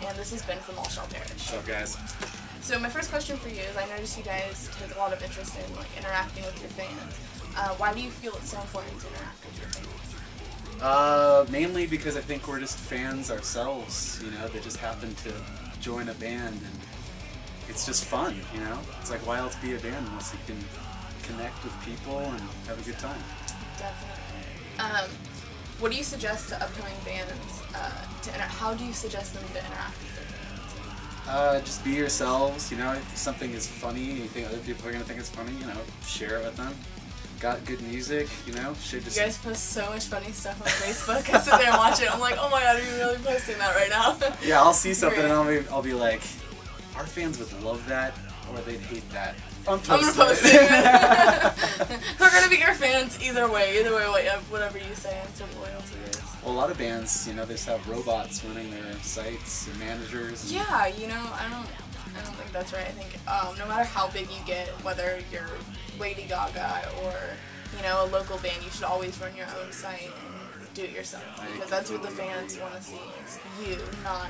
and this is Ben from All Shall Perish. What's up, guys? So my first question for you is, I noticed you guys take a lot of interest in like interacting with your fans. Why do you feel it's so important to interact with your fans? Mainly because I think we're just fans ourselves, you know, that just happen to join a band, and it's just fun, you know? It's like, why else be a band unless you can connect with people and have a good time? Definitely. What do you suggest to upcoming bands, how do you suggest them to interact with their fans? Just be yourselves, you know, if something is funny, you think other people are going to think it's funny, you know, share it with them. Got good music, you know, should just... You guys post so much funny stuff on Facebook. I sit there and watch it. I'm like, oh my god, are you really posting that right now? Yeah, I'll see something and I'll be like, our fans would love that, or they'd hate that. I'm gonna post it. We're gonna be your fans either way. Either way, whatever you say, I'm so loyal to this. Well, a lot of bands, you know, they just have robots running their sites and managers. And yeah, you know, I don't think that's right. I think no matter how big you get, whether you're Lady Gaga or, you know, a local band, you should always run your own site and do it yourself, because that's what the fans want to see. It's you, not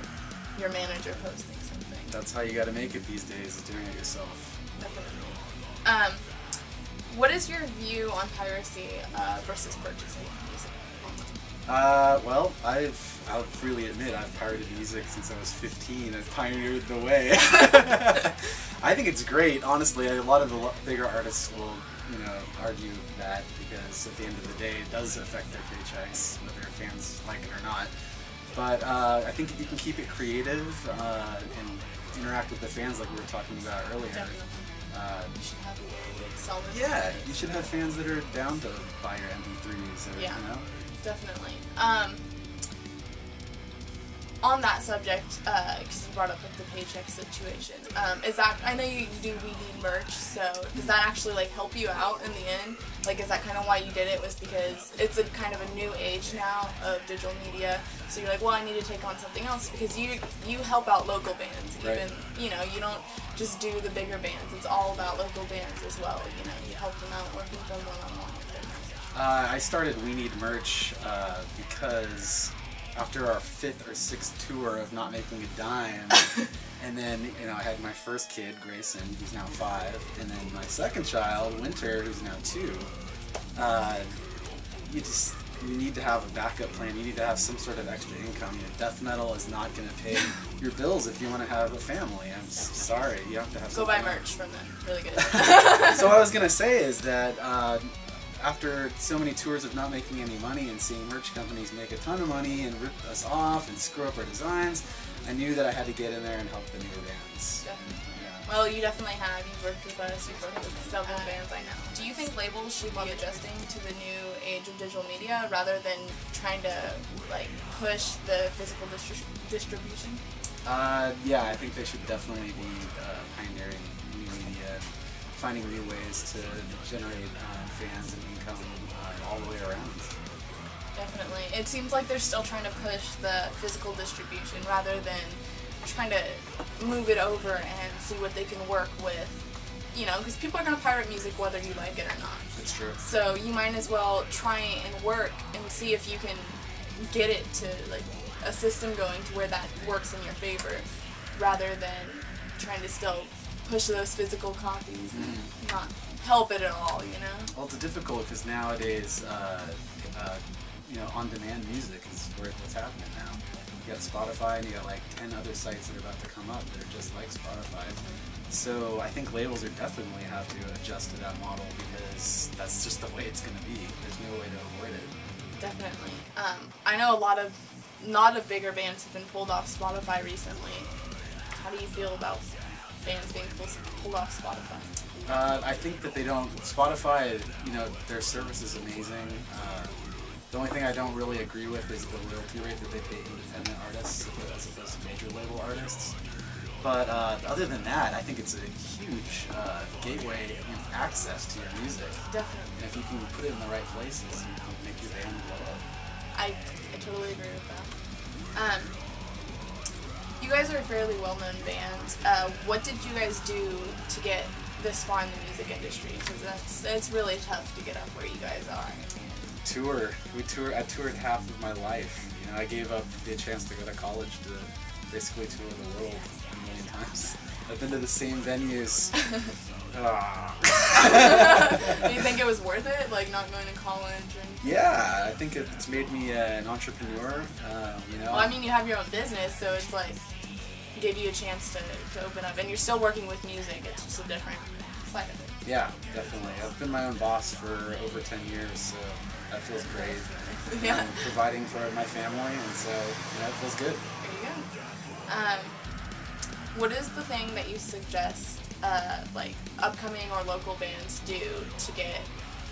your manager posting something. That's how you got to make it these days, is doing it yourself. Definitely. What is your view on piracy versus purchasing music online? Well, I'll freely admit I've pirated music since I was 15. I've pioneered the way. I think it's great, honestly. A lot of the bigger artists will, you know, argue that, because at the end of the day it does affect their paychecks, whether fans like it or not. But I think if you can keep it creative and interact with the fans like we were talking about earlier. Definitely. You should have really good solid Yeah, you should have fans that are down to buy your MP3s, or, yeah, you know? Definitely. On that subject, because you brought up like the paycheck situation, is that, I know you do We Need merch, so does that actually like help you out in the end? Like, is that kind of why you did it, was because it's a kind of a new age now of digital media, so you're like, well, I need to take on something else, because you help out local bands, right. Even, you know, you don't just do the bigger bands, it's all about local bands as well, you know, you help them out, work with them one-on-one with their music. I started We Need merch because after our 5th or 6th tour of not making a dime, and then, you know, I had my first kid, Grayson, who's now 5, and then my second child, Winter, who's now 2, you need to have a backup plan. You need to have some sort of extra income. You know, death metal is not going to pay your bills if you want to have a family. I'm sorry, you have to have Go something. buy merch from them, really good. So what I was going to say is that after so many tours of not making any money and seeing merch companies make a ton of money and rip us off and screw up our designs, I knew that I had to get in there and help the newer bands. Definitely. Yeah. Well, you definitely have. You've worked with us, you've worked with several bands I know. Do you think labels should be adjusting to the new age of digital media rather than trying to like push the physical distribution? Yeah, I think they should definitely be pioneering new media, finding new ways to generate fans and income all the way around. Definitely. It seems like they're still trying to push the physical distribution rather than trying to move it over and see what they can work with. You know, because people are going to pirate music whether you like it or not. That's true. So you might as well try and work and see if you can get it to like a system going to where that works in your favor, rather than trying to still push those physical copies and not help it at all, you know? Well, it's difficult because nowadays, you know, on-demand music is what's happening now. You got Spotify and you got like 10 other sites that are about to come up that are just like Spotify. So I think labels are definitely have to adjust to that model, because that's just the way it's going to be. There's no way to avoid it. Definitely. I know a lot of bigger bands have been pulled off Spotify recently. How do you feel about bands being pulled off Spotify? I think that they don't. Spotify, you know, their service is amazing. The only thing I don't really agree with is the royalty rate that they pay independent artists as opposed to major label artists. But other than that, I think it's a huge gateway of access to your music. Definitely. And if you can put it in the right places, you can make your band blow up. I totally agree with that. You guys are a fairly well-known band. What did you guys do to get this far in the music industry? Because it's really tough to get up where you guys are. I toured half of my life. You know, I gave up the chance to go to college to basically tour the world a million times. I've been to the same venues. Do you think it was worth it, like not going to college? And... Yeah, I think it's made me an entrepreneur. You know. Well, I mean, you have your own business, so it's like gave you a chance to open up, and you're still working with music. It's just a different side of it. Yeah, definitely. I've been my own boss for over 10 years, so that feels great. Yeah. I'm providing for my family, and so it feels good. There you go. What is the thing that you suggest, like upcoming or local bands do to get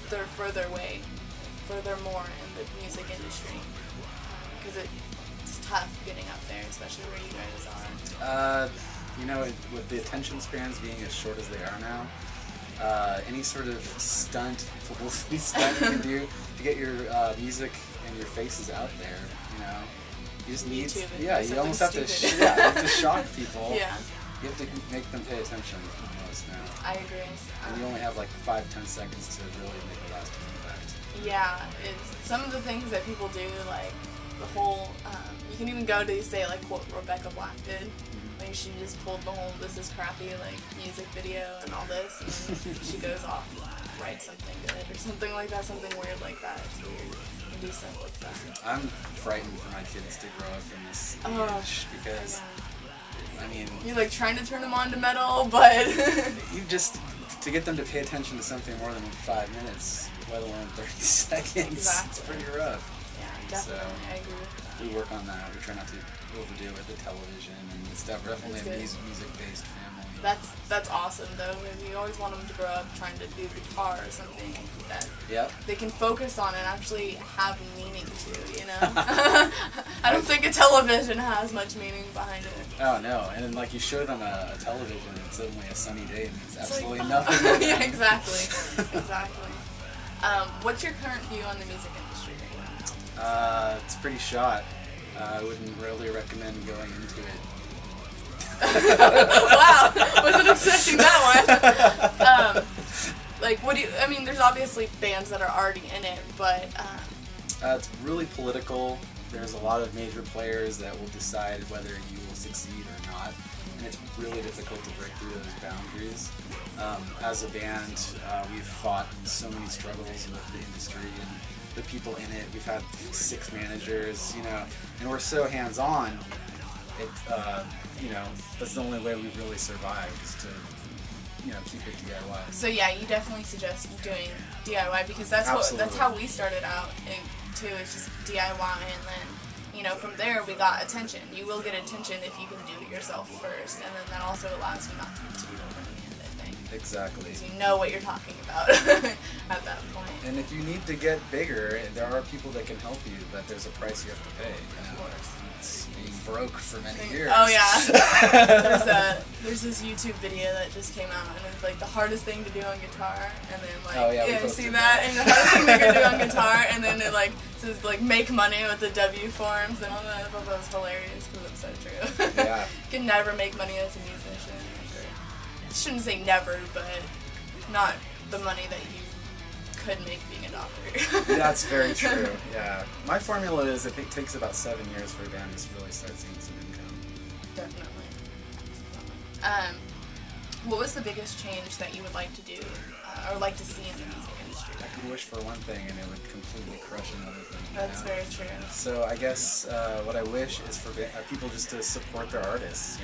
further more in the music industry? Because it's tough getting up there, especially where you guys are. With the attention spans being as short as they are now, any sort of publicity stunt you can do to get your music and your faces out there, you just need, you almost have to, you have to shock people. Yeah. You have to make them pay attention almost now. I agree. And you only have like 5-10 seconds to really make a lasting impact. Yeah, it's some of the things that people do, like the whole, you can even go to say like what Rebecca Black did. Like she just pulled the whole "this is crappy" like music video and all this, and then she goes off and writes something good or something like that, something weird like that. It's weird. And do stuff like that. I'm frightened for my kids to grow up in this age because, I mean, you're like trying to turn them on to metal, but to get them to pay attention to something more than 5 minutes, let alone 30 seconds. Exactly. It's pretty rough. Yeah, definitely. I agree with that. We work on that. We try not to overdo it with the television and stuff. We're definitely a music-based family. That's awesome though. You always want them to grow up trying to do guitar or something that they can focus on and actually have meaning to. I don't think a television has much meaning behind it. Oh no! And then like you show them a television, and it's suddenly a sunny day, and it's absolutely nothing. Yeah, exactly. What's your current view on the music industry right now? It's pretty shot. I wouldn't really recommend going into it. Wow, wasn't expecting that one. There's obviously bands that are already in it, but it's really political. There's a lot of major players that will decide whether you will succeed or not, and it's really difficult to break through those boundaries. As a band, we've fought so many struggles with the industry and the people in it. We've had 6 managers, and we're so hands-on. That's the only way we've really survived is to, keep it DIY. So yeah, you definitely suggest doing DIY because that's how we started out too. It's just DIY, and then from there we got attention. You will get attention if you can do it yourself first, and then that also allows you not to be too overhanded, I think. Exactly. Because you know what you're talking about at that point. And if you need to get bigger, there are people that can help you, but there's a price you have to pay. Of course. It's being broke for many years. Oh yeah. There's this YouTube video that just came out, and it's like the hardest thing to do on guitar, and then like you see that, and the hardest thing to do on guitar, and then it like says like make money with the W forms and all that. I thought that was hilarious because it's so true. Yeah. You can never make money as a musician. I shouldn't say never, but not the money that you could make being a doctor. That's very true. Yeah. My formula is I think it takes about 7 years for a band to really start seeing some income. Definitely. What was the biggest change that you would like to do or like to see in the music industry? I could wish for one thing and it would completely crush another thing. That's very true. So I guess what I wish is for people just to support their artists.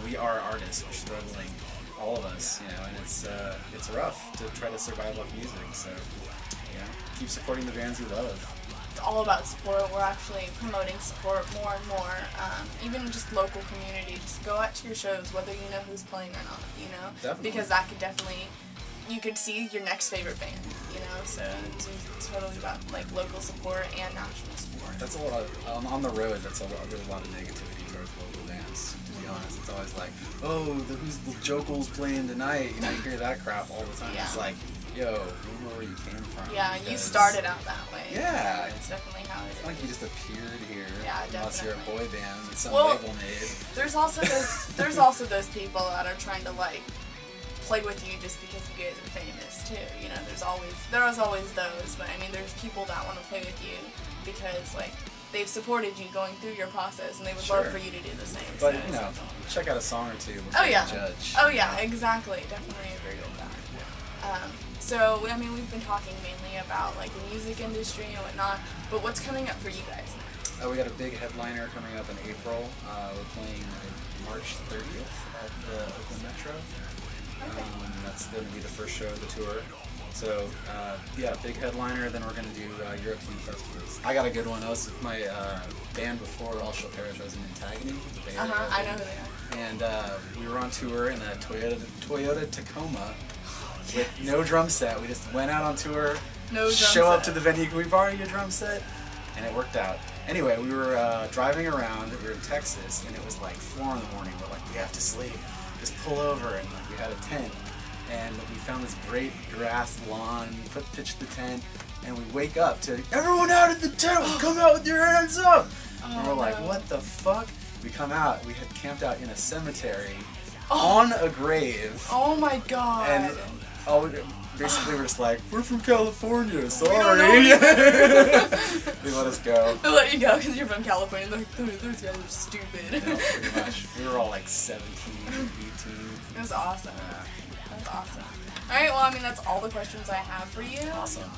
We are artists. We're struggling, all of us. And it's rough to try to survive off music. So keep supporting the bands you love. It's all about support. We're actually promoting support more and more. Even just local community. Just go out to your shows, whether you know who's playing or not. Definitely. Because that could definitely, you could see your next favorite band. So it's totally about like local support and national support. That's a lot on the road. There's a lot of negativity towards local bands. To be honest, it's always like, who's the Jokel's playing tonight? You hear that crap all the time. Yeah. It's like, yo, remember where you came from. Yeah, you started out that way. Yeah. It's definitely how it is. It's like you just appeared here. Yeah, unless definitely. you're a boy band that some label made. There's also those people that are trying to like play with you just because you guys are famous too. There's always those, but there's people that want to play with you because like they've supported you going through your process, and they would Sure. love for you to do the same. But, so. you know, check out a song or two before Oh yeah. you judge. Oh yeah, exactly. Definitely agree with that. So I mean, we've been talking mainly about like the music industry and whatnot, but what's coming up for you guys next? We got a big headliner coming up in April. We're playing March 30th at the Oakland Metro. That's going to be the first show of the tour. So, yeah, big headliner. Then we're going to do European festivals. I got a good one. I was with my band before All Shall Perish. I was in Antagony. I know who they are. And we were on tour in a Toyota Tacoma with no drum set. We just went out on tour, show up to the venue, can we borrow your drum set? And it worked out. Anyway, we were driving around, we were in Texas, and it was like 4 in the morning. We're like, we have to sleep. Just pull over, and like, we had a tent. And we found this great grass lawn, pitched the tent, and we wake up to, everyone out of the tent, come out with your hands up! And we're like, what the fuck? We come out, we had camped out in a cemetery on a grave. Oh my god. And basically we're just like, we're from California, sorry. They let us go. They let you go because you're from California. They're like, those guys are stupid. Yeah, pretty much. We were all like 17, 18. That's awesome. That's awesome. Alright, well, I mean, that's all the questions I have for you. Awesome.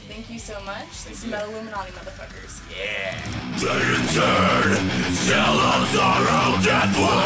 Thank you so much. This is Metalluminati, motherfuckers. Yeah. They turn, still of sorrow, death will